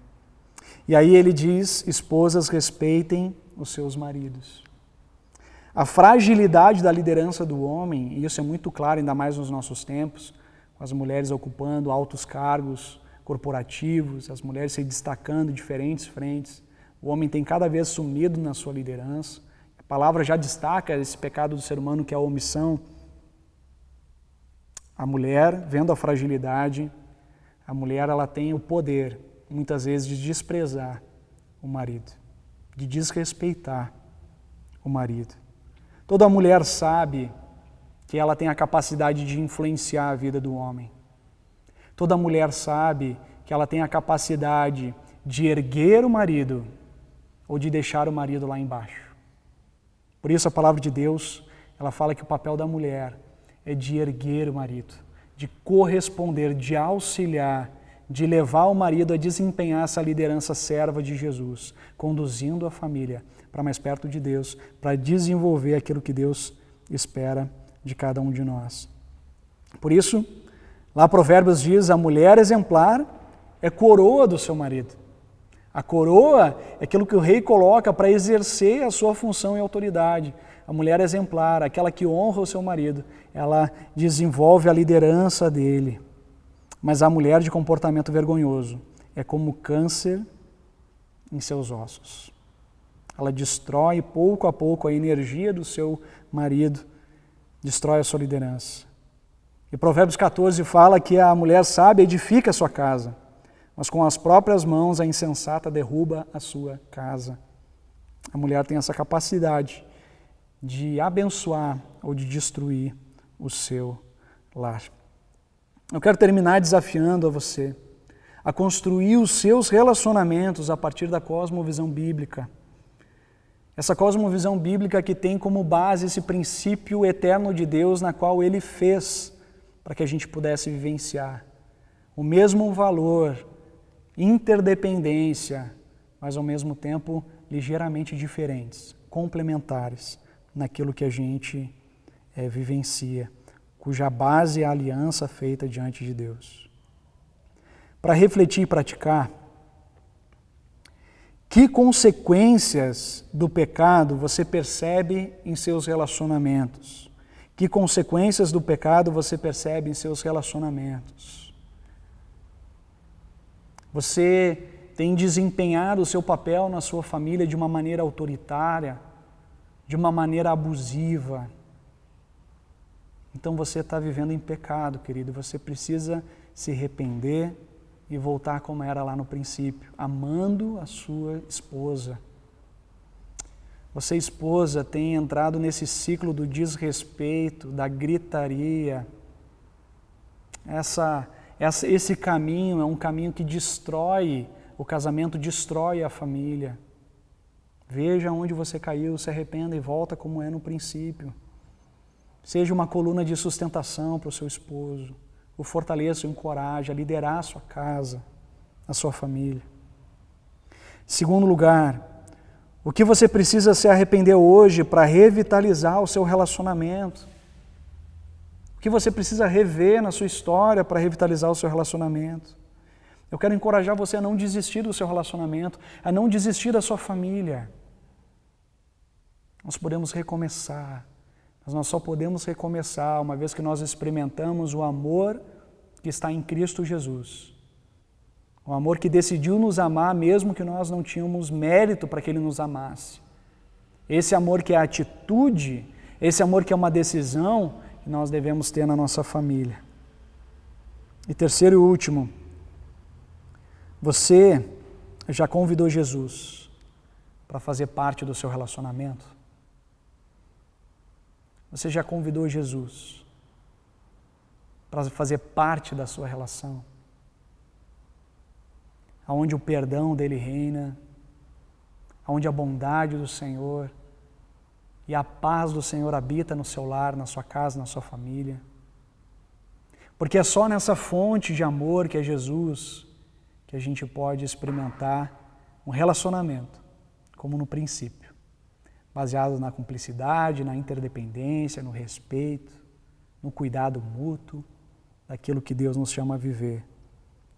E aí ele diz, esposas, respeitem os seus maridos. A fragilidade da liderança do homem, e isso é muito claro, ainda mais nos nossos tempos, com as mulheres ocupando altos cargos corporativos, as mulheres se destacando em diferentes frentes, o homem tem cada vez sumido na sua liderança. A palavra já destaca esse pecado do ser humano que é a omissão A mulher, vendo a fragilidade, a mulher ela tem o poder, muitas vezes, de desprezar o marido, de desrespeitar o marido. Toda mulher sabe que ela tem a capacidade de influenciar a vida do homem. Toda mulher sabe que ela tem a capacidade de erguer o marido ou de deixar o marido lá embaixo. Por isso a palavra de Deus, ela fala que o papel da mulher é de erguer o marido, de corresponder, de auxiliar, de levar o marido a desempenhar essa liderança serva de Jesus, conduzindo a família para mais perto de Deus, para desenvolver aquilo que Deus espera de cada um de nós. Por isso, lá Provérbios diz, a mulher exemplar é coroa do seu marido. A coroa é aquilo que o rei coloca para exercer a sua função e autoridade. A mulher exemplar, aquela que honra o seu marido, ela desenvolve a liderança dele. Mas a mulher de comportamento vergonhoso é como câncer em seus ossos. Ela destrói pouco a pouco a energia do seu marido, destrói a sua liderança. E Provérbios 14 fala que a mulher sábia edifica a sua casa, mas com as próprias mãos a insensata derruba a sua casa. A mulher tem essa capacidade de abençoar ou de destruir o seu lar. Eu quero terminar desafiando a você a construir os seus relacionamentos a partir da cosmovisão bíblica. Essa cosmovisão bíblica que tem como base esse princípio eterno de Deus na qual Ele fez para que a gente pudesse vivenciar o mesmo valor, interdependência, mas ao mesmo tempo ligeiramente diferentes, complementares naquilo que a gente vivencia, cuja base é a aliança feita diante de Deus. Para refletir e praticar, que consequências do pecado você percebe em seus relacionamentos? Que consequências do pecado você percebe em seus relacionamentos? Você tem desempenhado o seu papel na sua família de uma maneira autoritária, de uma maneira abusiva? Então você está vivendo em pecado, querido. Você precisa se arrepender e voltar como era lá no princípio, amando a sua esposa. Você, esposa, tem entrado nesse ciclo do desrespeito, da gritaria. Esse caminho é um caminho que destrói o casamento, destrói a família. Veja onde você caiu, se arrependa e volta como é no princípio. Seja uma coluna de sustentação para o seu esposo. O fortaleça, o encoraje a liderar a sua casa, a sua família. Segundo lugar, o que você precisa se arrepender hoje para revitalizar o seu relacionamento? O que você precisa rever na sua história para revitalizar o seu relacionamento? Eu quero encorajar você a não desistir do seu relacionamento, a não desistir da sua família. Nós podemos recomeçar, mas nós só podemos recomeçar uma vez que nós experimentamos o amor que está em Cristo Jesus. O amor que decidiu nos amar mesmo que nós não tínhamos mérito para que Ele nos amasse. Esse amor que é atitude, esse amor que é uma decisão que nós devemos ter na nossa família. E terceiro e último, você já convidou Jesus para fazer parte do seu relacionamento? Você já convidou Jesus para fazer parte da sua relação? Onde o perdão dele reina, onde a bondade do Senhor e a paz do Senhor habita no seu lar, na sua casa, na sua família. Porque é só nessa fonte de amor que é Jesus que a gente pode experimentar um relacionamento, como no princípio, baseado na cumplicidade, na interdependência, no respeito, no cuidado mútuo, daquilo que Deus nos chama a viver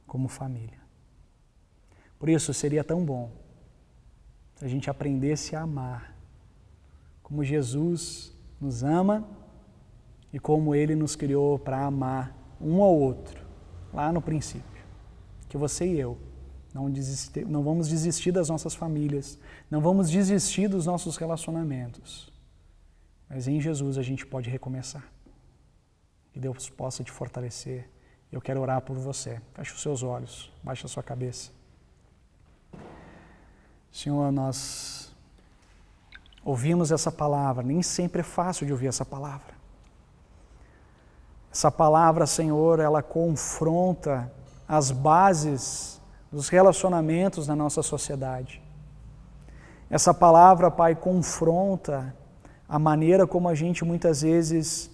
como família. Por isso, seria tão bom se a gente aprendesse a amar, como Jesus nos ama e como Ele nos criou para amar um ao outro, lá no princípio. Que você e eu não vamos desistir das nossas famílias, não vamos desistir dos nossos relacionamentos, mas em Jesus a gente pode recomeçar. que Deus possa te fortalecer. Eu quero orar por você. Feche os seus olhos, baixe a sua cabeça. Senhor, nós ouvimos essa palavra, nem sempre é fácil de ouvir essa palavra. Essa palavra, Senhor, ela confronta as bases dos relacionamentos na nossa sociedade. Essa palavra, Pai, confronta a maneira como a gente muitas vezes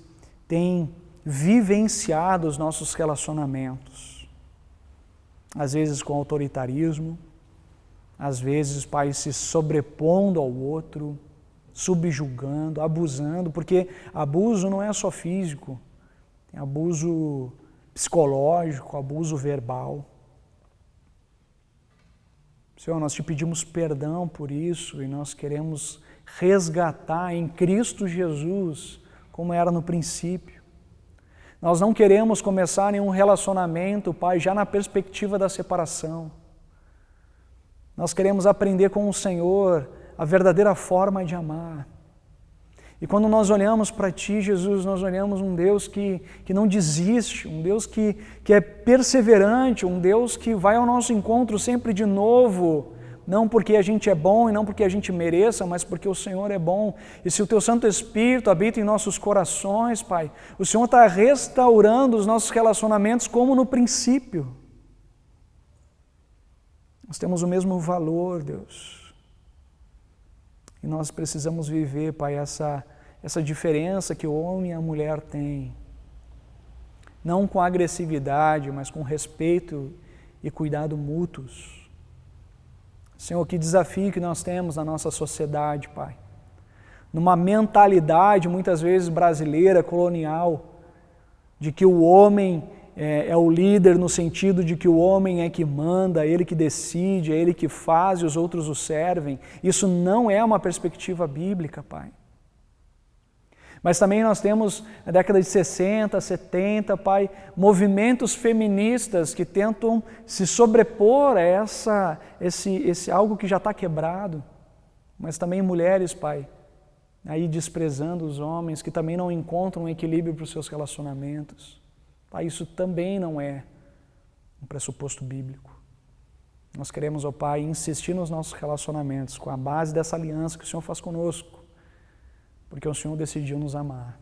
tem vivenciado os nossos relacionamentos. Às vezes com autoritarismo, às vezes, Pai, se sobrepondo ao outro, subjugando, abusando, porque abuso não é só físico, tem abuso psicológico, abuso verbal. Senhor, nós te pedimos perdão por isso e nós queremos resgatar em Cristo Jesus como era no princípio. Nós não queremos começar nenhum relacionamento, Pai, já na perspectiva da separação. Nós queremos aprender com o Senhor a verdadeira forma de amar. E quando nós olhamos para Ti, Jesus, nós olhamos um Deus que não desiste, um Deus que é perseverante, um Deus que vai ao nosso encontro sempre de novo, não porque a gente é bom e não porque a gente mereça, mas porque o Senhor é bom. E se o Teu Santo Espírito habita em nossos corações, Pai, o Senhor está restaurando os nossos relacionamentos como no princípio. Nós temos o mesmo valor, Deus. E nós precisamos viver, Pai, essa diferença que o homem e a mulher têm. Não com agressividade, mas com respeito e cuidado mútuos. Senhor, que desafio que nós temos na nossa sociedade, Pai. Numa mentalidade, muitas vezes brasileira, colonial, de que o homem é o líder no sentido de que o homem é que manda, é ele que decide, é ele que faz e os outros o servem. Isso não é uma perspectiva bíblica, Pai. Mas também nós temos, na década de 60, 70, Pai, movimentos feministas que tentam se sobrepor a esse algo que já está quebrado. Mas também mulheres, Pai, aí desprezando os homens, que também não encontram um equilíbrio para os seus relacionamentos. Pai, isso também não é um pressuposto bíblico. Nós queremos, ó Pai, insistir nos nossos relacionamentos com a base dessa aliança que o Senhor faz conosco, porque o Senhor decidiu nos amar.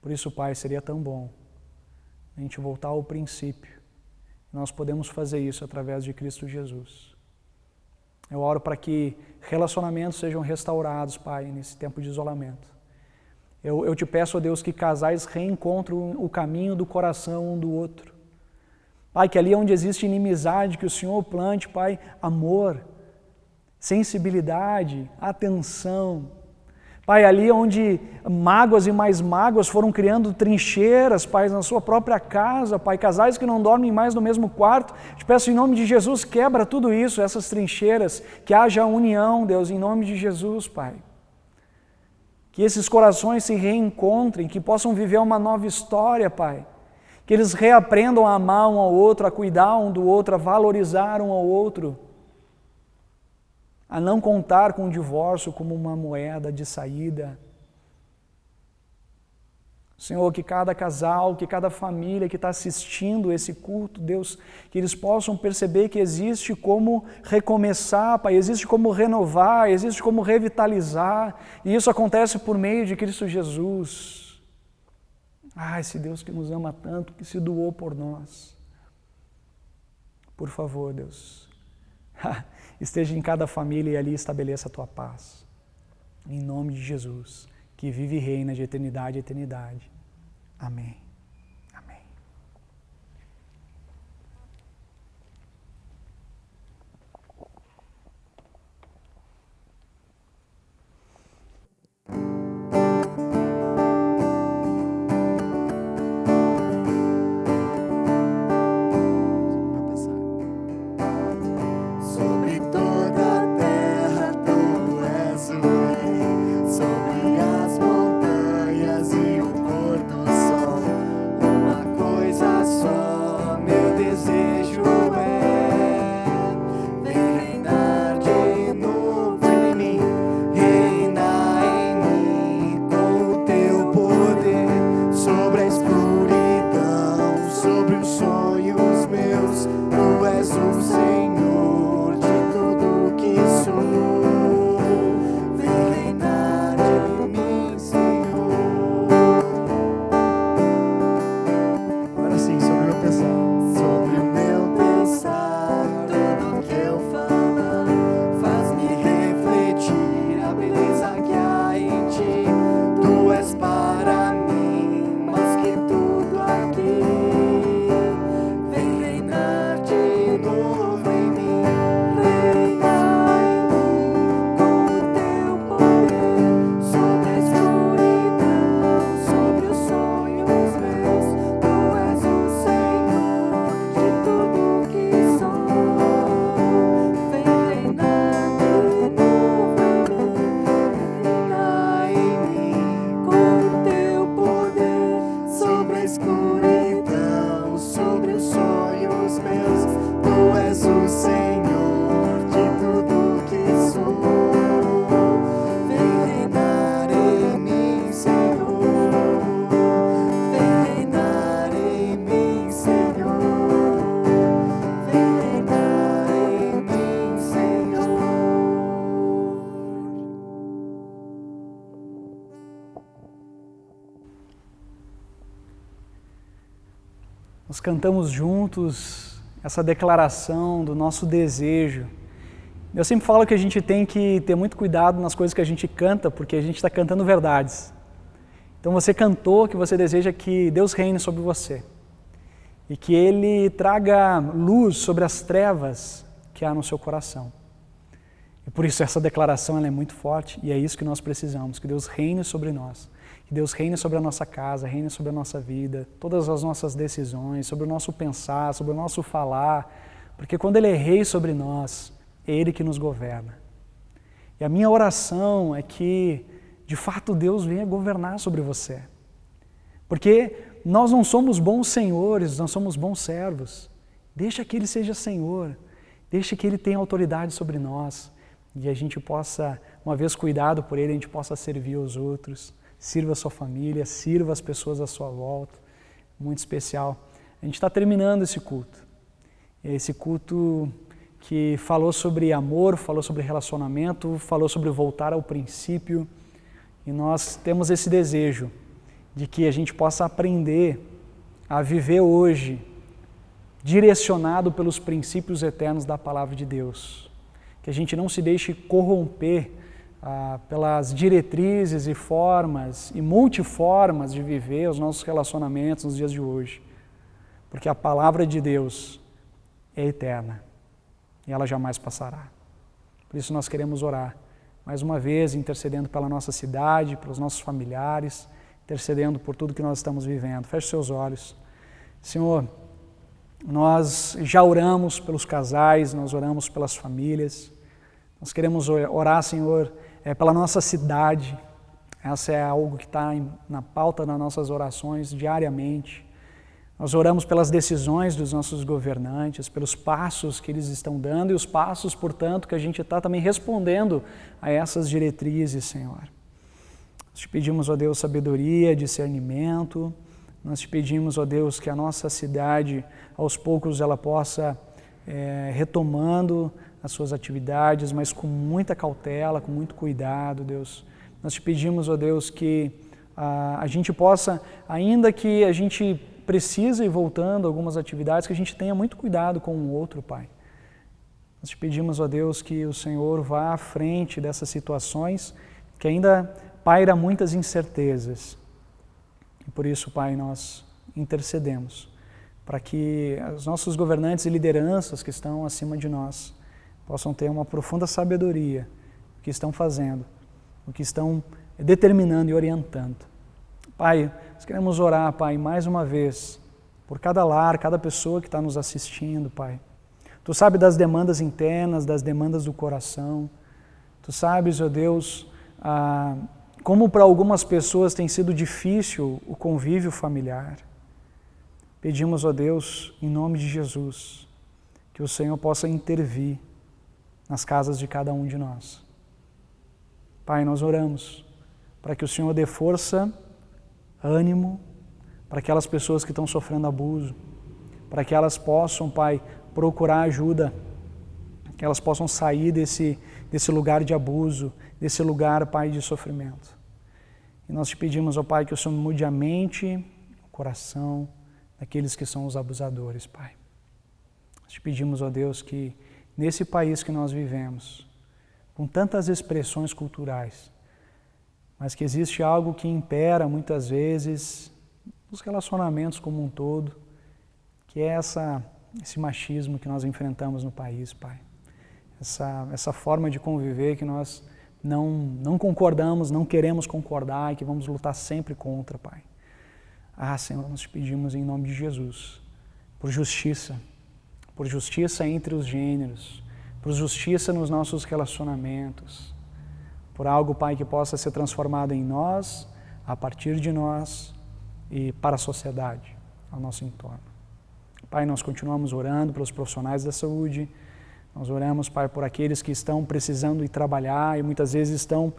Por isso, Pai, seria tão bom a gente voltar ao princípio. Nós podemos fazer isso através de Cristo Jesus. Eu oro para que relacionamentos sejam restaurados, Pai, nesse tempo de isolamento. Eu te peço, ó Deus, que casais reencontrem o caminho do coração um do outro. Pai, que ali onde existe inimizade, que o Senhor plante, Pai, amor, sensibilidade, atenção. Pai, ali onde mágoas e mais mágoas foram criando trincheiras, Pai, na sua própria casa, Pai, casais que não dormem mais no mesmo quarto, te peço em nome de Jesus, quebra tudo isso, essas trincheiras, que haja união, Deus, em nome de Jesus, Pai. Que esses corações se reencontrem, que possam viver uma nova história, Pai. Que eles reaprendam a amar um ao outro, a cuidar um do outro, a valorizar um ao outro. A não contar com o divórcio como uma moeda de saída. Senhor, que cada casal, que cada família que está assistindo esse culto, Deus, que eles possam perceber que existe como recomeçar, Pai, existe como renovar, existe como revitalizar, e isso acontece por meio de Cristo Jesus. Esse Deus que nos ama tanto, que se doou por nós. Por favor, Deus, esteja em cada família e ali estabeleça a Tua paz. Em nome de Jesus, que vive e reina de eternidade a eternidade. Amém. Amém. Sobre toda a terra tu és o rei, sobre as montanhas e o pôr do sol. nós cantamos juntos essa declaração do nosso desejo. Eu sempre falo que a gente tem que ter muito cuidado nas coisas que a gente canta, porque a gente está cantando verdades. Então você cantou que você deseja que Deus reine sobre você e que Ele traga luz sobre as trevas que há no seu coração. E por isso essa declaração ela é muito forte e é isso que nós precisamos, que Deus reine sobre nós, que Deus reine sobre a nossa casa, reine sobre a nossa vida, todas as nossas decisões, sobre o nosso pensar, sobre o nosso falar, porque quando Ele é rei sobre nós, é Ele que nos governa. E a minha oração é que, de fato, Deus venha governar sobre você. Porque nós não somos bons senhores, nós somos bons servos. Deixa que Ele seja Senhor, deixa que Ele tenha autoridade sobre nós e a gente possa, uma vez cuidado por Ele, a gente possa servir os outros, sirva a sua família, sirva as pessoas à sua volta. Muito especial. A gente está terminando esse culto. Esse culto que falou sobre amor, falou sobre relacionamento, falou sobre voltar ao princípio. E nós temos esse desejo de que a gente possa aprender a viver hoje direcionado pelos princípios eternos da Palavra de Deus. Que a gente não se deixe corromper pelas diretrizes e formas e multiformas de viver os nossos relacionamentos nos dias de hoje. Porque a Palavra de Deus é eterna e ela jamais passará. Por isso nós queremos orar, mais uma vez, intercedendo pela nossa cidade, pelos nossos familiares, intercedendo por tudo que nós estamos vivendo. Feche seus olhos. Senhor, nós já oramos pelos casais, nós oramos pelas famílias, nós queremos orar, Senhor, pela nossa cidade. Essa é algo que está na pauta das nossas orações diariamente. Nós oramos pelas decisões dos nossos governantes, pelos passos que eles estão dando e os passos, portanto, que a gente está também respondendo a essas diretrizes, Senhor. Nós te pedimos, ó Deus, sabedoria, discernimento. Nós te pedimos, ó Deus, que a nossa cidade, aos poucos, ela possa retomando as suas atividades, mas com muita cautela, com muito cuidado, Deus. Nós te pedimos, ó Deus, que a gente possa, ainda que a gente precisa ir voltando a algumas atividades, que a gente tenha muito cuidado com o outro, Pai. Nós te pedimos, ó Deus, que o Senhor vá à frente dessas situações, que ainda paira muitas incertezas. E por isso, Pai, nós intercedemos para que os nossos governantes e lideranças que estão acima de nós possam ter uma profunda sabedoria do que estão fazendo, o que estão determinando e orientando. Pai, nós queremos orar, Pai, mais uma vez, por cada lar, cada pessoa que está nos assistindo, Pai. Tu sabes das demandas internas, das demandas do coração. Tu sabes, ó Deus, como para algumas pessoas tem sido difícil o convívio familiar. Pedimos, ó Deus, em nome de Jesus, que o Senhor possa intervir nas casas de cada um de nós. Pai, nós oramos para que o Senhor dê força, ânimo para aquelas pessoas que estão sofrendo abuso, para que elas possam, Pai, procurar ajuda, que elas possam sair desse lugar de abuso, desse lugar, Pai, de sofrimento. E nós te pedimos, ó Pai, que o Senhor mude a mente, o coração daqueles que são os abusadores, Pai. Nós te pedimos, ó Deus, que nesse país que nós vivemos, com tantas expressões culturais, mas que existe algo que impera muitas vezes nos relacionamentos como um todo, que é esse machismo que nós enfrentamos no país, Pai. Essa forma de conviver que nós não concordamos, não queremos concordar e que vamos lutar sempre contra, Pai. Senhor, nós te pedimos em nome de Jesus, por justiça entre os gêneros, por justiça nos nossos relacionamentos, por algo, Pai, que possa ser transformado em nós, a partir de nós e para a sociedade, ao nosso entorno. Pai, nós continuamos orando pelos profissionais da saúde, nós oramos, Pai, por aqueles que estão precisando ir trabalhar e muitas vezes estão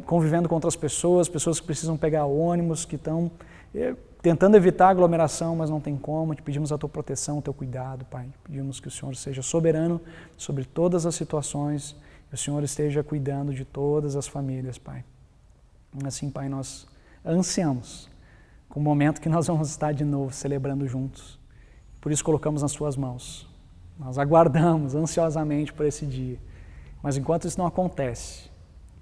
convivendo com outras pessoas que precisam pegar ônibus, que estão tentando evitar aglomeração, mas não tem como. Te pedimos a Tua proteção, o Teu cuidado, Pai. Pedimos que o Senhor seja soberano sobre todas as situações, que o Senhor esteja cuidando de todas as famílias, Pai. Assim, Pai, nós ansiamos com o momento que nós vamos estar de novo celebrando juntos. Por isso colocamos nas suas mãos. Nós aguardamos ansiosamente por esse dia. Mas enquanto isso não acontece,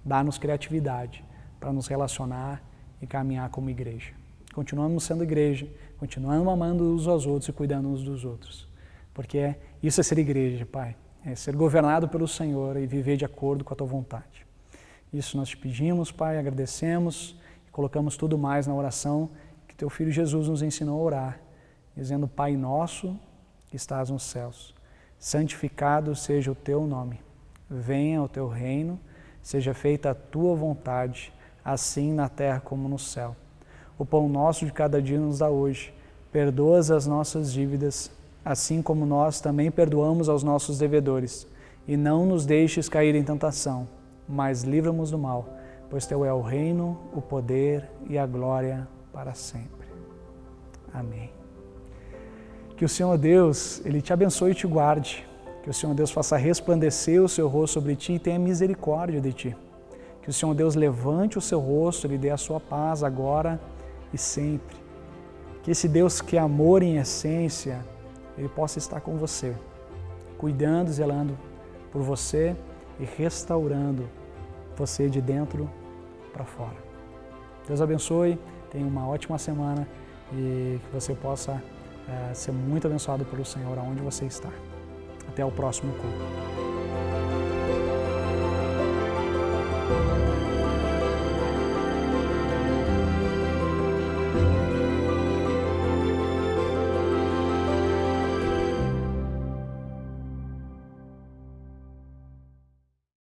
dá-nos criatividade para nos relacionar e caminhar como igreja. Continuamos sendo igreja, continuamos amando uns aos outros e cuidando uns dos outros. Porque isso é ser igreja, Pai. É ser governado pelo Senhor e viver de acordo com a Tua vontade. Isso nós te pedimos, Pai, agradecemos e colocamos tudo mais na oração que Teu Filho Jesus nos ensinou a orar, dizendo: Pai nosso que estás nos céus, santificado seja o Teu nome. Venha o Teu reino, seja feita a Tua vontade, assim na terra como no céu. O pão nosso de cada dia nos dá hoje. Perdoa as nossas dívidas, assim como nós também perdoamos aos nossos devedores. E não nos deixes cair em tentação, mas livra-nos do mal, pois Teu é o reino, o poder e a glória para sempre. Amém. Que o Senhor Deus, Ele te abençoe e te guarde. Que o Senhor Deus faça resplandecer o seu rosto sobre ti e tenha misericórdia de ti. Que o Senhor Deus levante o seu rosto, Ele dê a sua paz agora e sempre. Que esse Deus que é amor em essência, Ele possa estar com você, cuidando, zelando por você e restaurando você de dentro para fora. Deus abençoe, tenha uma ótima semana e que você possa ser muito abençoado pelo Senhor aonde você está. Até o próximo culto.